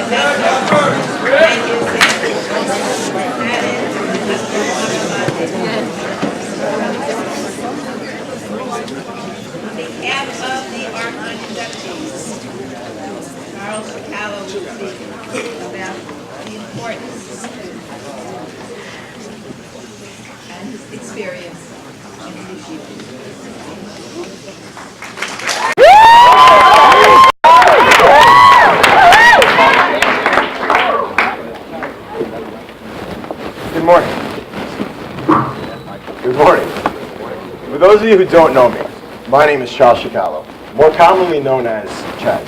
On behalf of the Archon Speech, will speak about the importance and his experience in leadership. Good morning. Good morning. For those of you who don't know me, my name is Charles Chicalo, more commonly known as Chaz.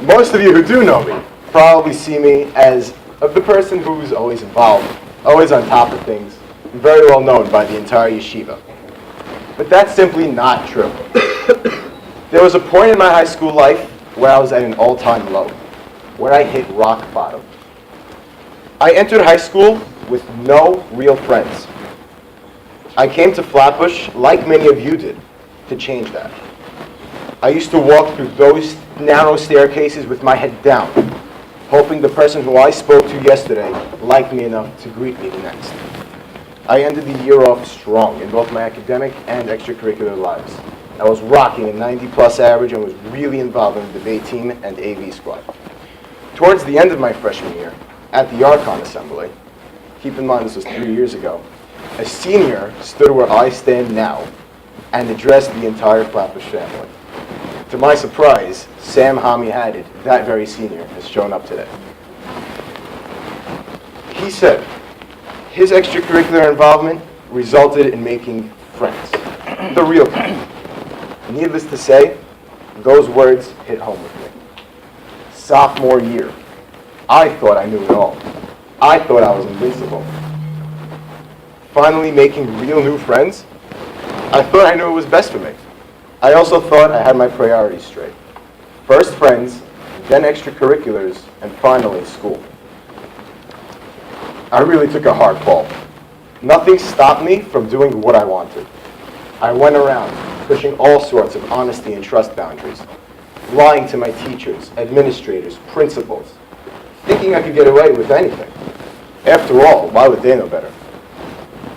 Most of you who do know me probably see me as the person who's always involved, always on top of things, and very well known by the entire yeshiva. But that's simply not true. There was a point in my high school life where I was at an all-time low, where I hit rock bottom. I entered high school with no real friends. I came to Flatbush, like many of you did, to change that. I used to walk through those narrow staircases with my head down, hoping the person who I spoke to yesterday liked me enough to greet me the next. I ended the year off strong in both my academic and extracurricular lives. I was rocking a 90-plus average and was really involved in the debate team and AV squad. Towards the end of my freshman year, at the Archon assembly, keep in mind this was 3 years ago, a senior stood where I stand now and addressed the entire Flatbush family. To my surprise, Sam Hami-Hadid, that very senior, has shown up today. He said his extracurricular involvement resulted in making friends, the real kind. Needless to say, those words hit home with me. Sophomore year, I thought I knew it all. I thought I was invincible. Finally making real new friends, I thought I knew what was best for me. I also thought I had my priorities straight. First friends, then extracurriculars, and finally school. I really took a hard fall. Nothing stopped me from doing what I wanted. I went around pushing all sorts of honesty and trust boundaries, lying to my teachers, administrators, principals, thinking I could get away with anything. After all, why would they know better?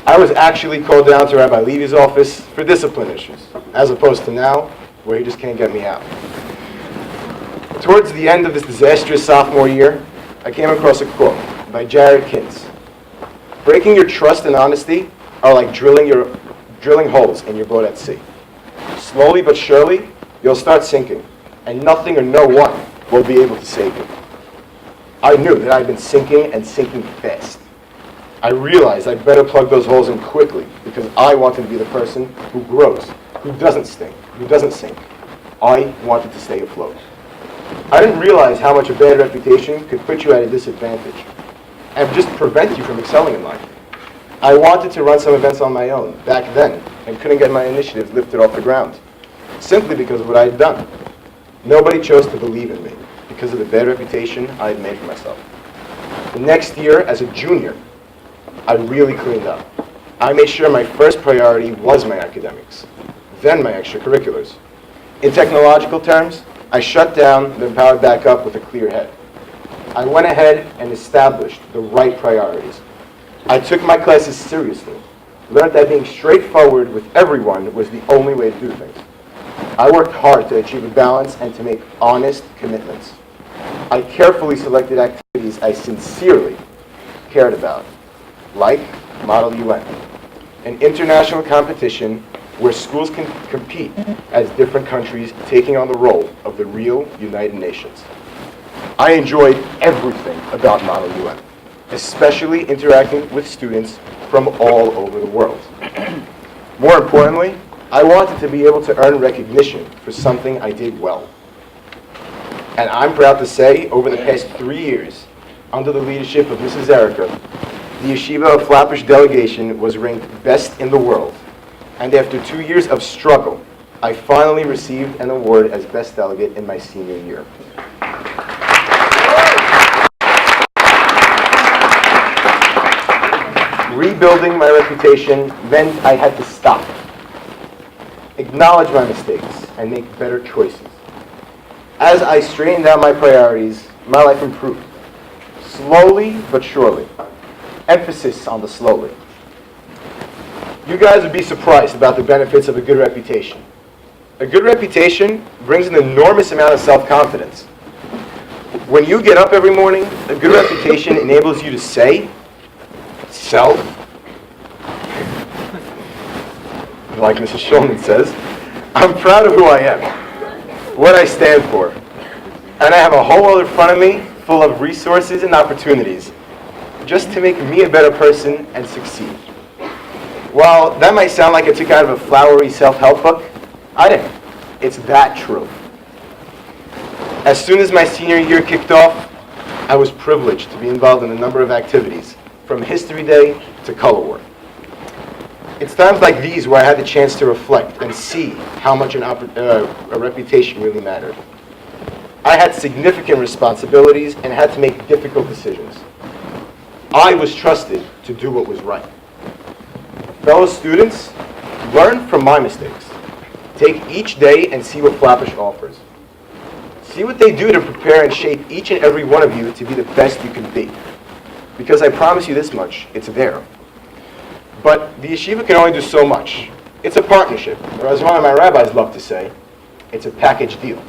I was actually called down to Rabbi Levy's office for discipline issues, as opposed to now, where he just can't get me out. Towards the end of this disastrous sophomore year, I came across a quote by Jared Kintz. Breaking your trust and honesty are like drilling holes in your boat at sea. Slowly but surely, you'll start sinking, and nothing or no one will be able to save you. I knew that I'd been sinking and sinking fast. I realized I'd better plug those holes in quickly because I wanted to be the person who grows, who doesn't stink, who doesn't sink. I wanted to stay afloat. I didn't realize how much a bad reputation could put you at a disadvantage and just prevent you from excelling in life. I wanted to run some events on my own back then and couldn't get my initiatives lifted off the ground simply because of what I had done. Nobody chose to believe in me because of the bad reputation I had made for myself. The next year, as a junior, I really cleaned up. I made sure my first priority was my academics, then my extracurriculars. In technological terms, I shut down, then powered back up with a clear head. I went ahead and established the right priorities. I took my classes seriously, learned that being straightforward with everyone was the only way to do things. I worked hard to achieve a balance and to make honest commitments. I carefully selected activities I sincerely cared about, like Model UN, an international competition where schools can compete as different countries taking on the role of the real United Nations. I enjoyed everything about Model UN, especially interacting with students from all over the world. More importantly, I wanted to be able to earn recognition for something I did well. And I'm proud to say, over the past 3 years, under the leadership of Mrs. Erica, the Yeshiva of Flatbush delegation was ranked best in the world. And after 2 years of struggle, I finally received an award as best delegate in my senior year. Rebuilding my reputation meant I had to stop, acknowledge my mistakes, and make better choices. As I straightened out my priorities, my life improved. Slowly but surely. Emphasis on the slowly. You guys would be surprised about the benefits of a good reputation. A good reputation brings an enormous amount of self-confidence. When you get up every morning, a good reputation enables you to say, self, like Mrs. Schulman says, I'm proud of who I am, what I stand for, and I have a whole world in front of me full of resources and opportunities just to make me a better person and succeed. While that might sound like I took out of a flowery self-help book, I didn't. It's that true. As soon as my senior year kicked off, I was privileged to be involved in a number of activities, from History Day to Color War. It's times like these where I had the chance to reflect and see how much a reputation really mattered. I had significant responsibilities and had to make difficult decisions. I was trusted to do what was right. Fellow students, learn from my mistakes. Take each day and see what Flatbush offers. See what they do to prepare and shape each and every one of you to be the best you can be. Because I promise you this much, it's there. But the yeshiva can only do so much. It's a partnership, or as one of my rabbis love to say, it's a package deal.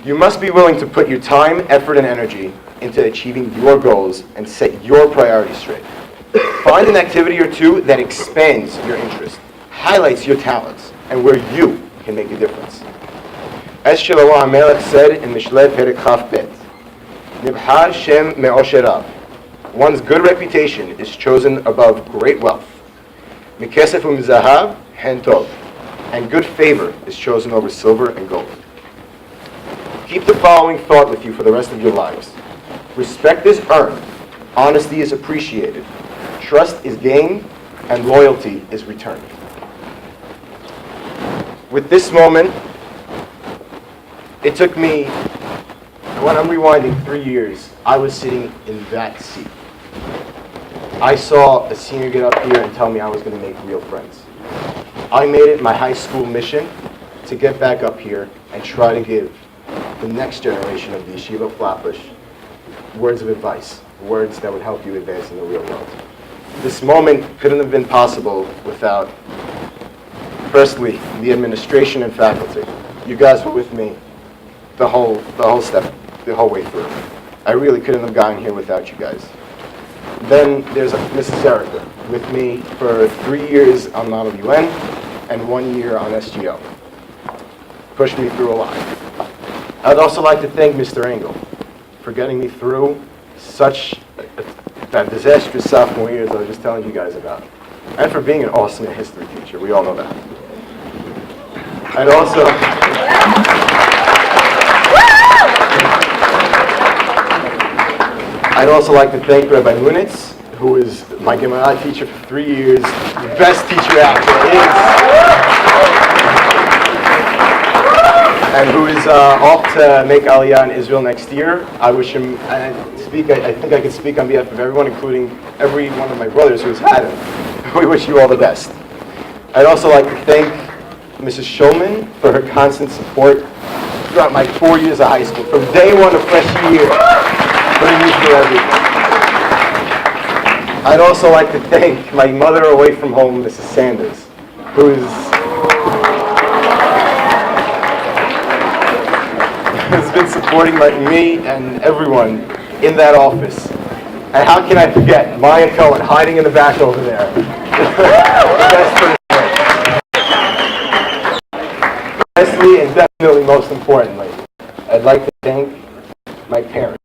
You must be willing to put your time, effort, and energy into achieving your goals and set your priorities straight. Find an activity or two that expands your interest, highlights your talents, and where you can make a difference. As Shlomo HaMelech said in Mishlei Perek Chaf Bet, Nibhar Shem Me'osherav. One's good reputation is chosen above great wealth. Mikesef u'mizahav hen tov. And good favor is chosen over silver and gold. Keep the following thought with you for the rest of your lives. Respect is earned, honesty is appreciated, trust is gained, and loyalty is returned. With this moment, it took me, when I'm rewinding 3 years, I was sitting in that seat. I saw a senior get up here and tell me I was going to make real friends. I made it my high school mission to get back up here and try to give the next generation of the Yeshiva of Flatbush words of advice, words that would help you advance in the real world. This moment couldn't have been possible without, firstly, the administration and faculty. You guys were with me the whole way through. I really couldn't have gotten here without you guys. Then there's Mrs. Erica, with me for 3 years on Model UN and 1 year on SGO. Pushed me through a lot. I'd also like to thank Mr. Engel for getting me through such that disastrous sophomore year that I was just telling you guys about. And for being an awesome history teacher. We all know that. I'd also like to thank Rabbi Munitz, who is my Gemara teacher for 3 years, the best teacher out there is, and who is off to make Aliyah in Israel next year. I wish him, I think I can speak on behalf of everyone, including every one of my brothers who's had him. We wish you all the best. I'd also like to thank Mrs. Schulman for her constant support throughout my 4 years of high school, from day one to freshman year. I'd also like to thank my mother away from home, Mrs. Sanders, who has been supporting me and everyone in that office. And how can I forget Maya Cohen hiding in the back over there? The best person. Lastly, and definitely most importantly, I'd like to thank my parents.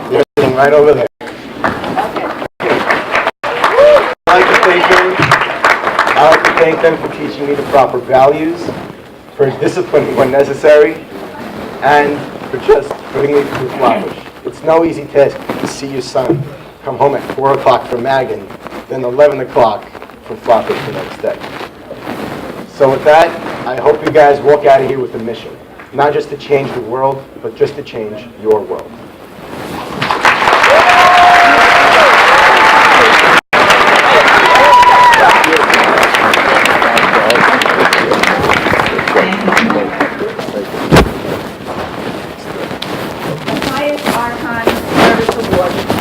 They're sitting right over there. I'd like to thank them for teaching me the proper values, for disciplining when necessary, and for just putting me through Flatbush. It's no easy task to see your son come home at 4 o'clock from Magan, then 11 o'clock from Flatbush the next day. So with that, I hope you guys walk out of here with a mission. Not just to change the world, but just to change your world. Archon Service Award